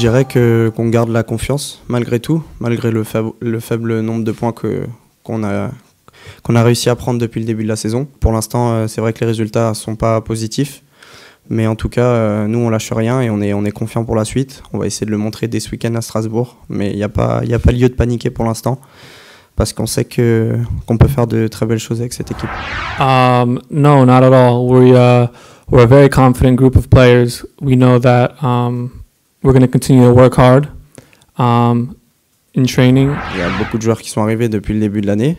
dirais qu'on garde la confiance malgré tout, malgré le faible nombre de points qu'on a réussi à prendre depuis le début de la saison. Pour l'instant, c'est vrai que les résultats ne sont pas positifs, mais en tout cas, nous on lâche rien et on est confiant pour la suite. On va essayer de le montrer dès ce week-end à Strasbourg, mais il n'y a pas lieu de paniquer pour l'instant, parce qu'on sait qu'on peut faire de très belles choses avec cette équipe. No, not at all. We're a very confident group of players. We know that we're going to continue to work hard in training. Il y a beaucoup de joueurs qui sont arrivés depuis le début de l'année.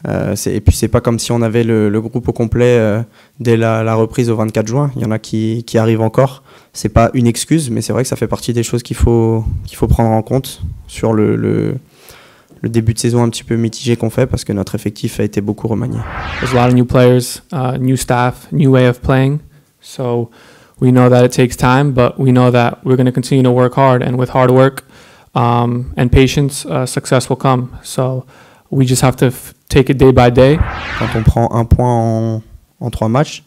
Et puis c'est pas comme si on avait le groupe au complet dès la reprise au 24 juin. Il y en a qui arrivent encore. C'est pas une excuse, mais c'est vrai que ça fait partie des choses qu'il faut prendre en compte sur le début de saison un petit peu mitigé qu'on fait, parce que notre effectif a été beaucoup remanié. There's a lot of new players, new staff, new way of playing. So we know that it takes time, but we know that we're going to continue to work hard, and with hard work and patience, success will come. So we just have to take it day by day. Quand on prend un point en 3 matchs,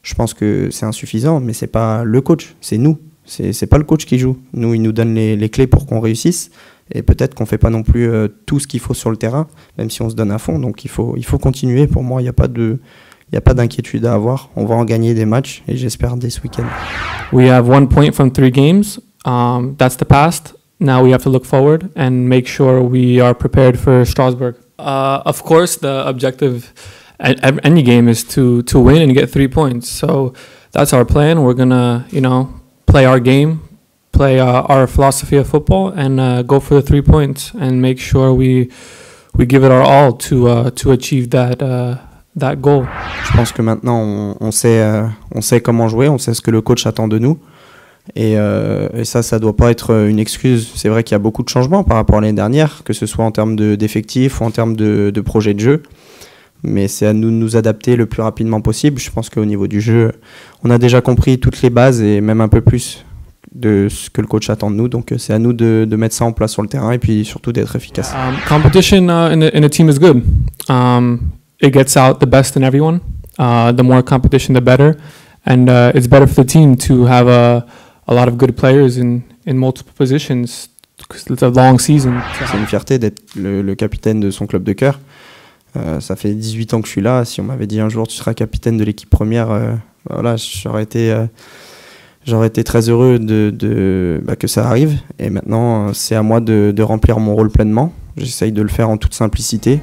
je pense que c'est insuffisant, mais c'est pas le coach, c'est nous. C'est pas le coach qui joue. Nous, il nous donne les clés pour qu'on réussisse, et peut-être qu'on fait pas non plus tout ce qu'il faut sur le terrain, même si on se donne à fond. Donc il faut continuer. Pour moi, il n'y a pas d'inquiétude à avoir. On va en gagner des matchs, et j'espère dès ce week-end. We have 1 point from 3 games. That's the past. Now we have to look forward and make sure we are prepared for Strasbourg. Of course, the objective at any game is to win and get 3 points. So that's our plan. We're gonna, play our game, play our philosophy of football, and go for the 3 points and make sure we give it our all to achieve that goal. Je pense que maintenant on sait comment jouer, on sait ce que le coach attend de nous. Et ça doit pas être une excuse. C'est vrai qu'il y a beaucoup de changements par rapport à l'année dernière, que ce soit en termes d'effectifs ou en termes de projet de jeu. Mais c'est à nous de nous adapter le plus rapidement possible. Je pense qu'au niveau du jeu, on a déjà compris toutes les bases et même un peu plus de ce que le coach attend de nous. Donc c'est à nous de mettre ça en place sur le terrain et puis surtout d'être efficace. Competition in a team is good. It gets out the best in everyone. The more competition, the better. And it's better for the team to have a lot of good players in multiple positions, because it's a long season. C'est une fierté d'être le capitaine de son club de cœur. Ça fait 18 ans que je suis là. Si on m'avait dit un jour tu seras capitaine de l'équipe première, voilà, j'aurais été très heureux que ça arrive. Et maintenant, c'est à moi de remplir mon rôle pleinement. J'essaye de le faire en toute simplicité.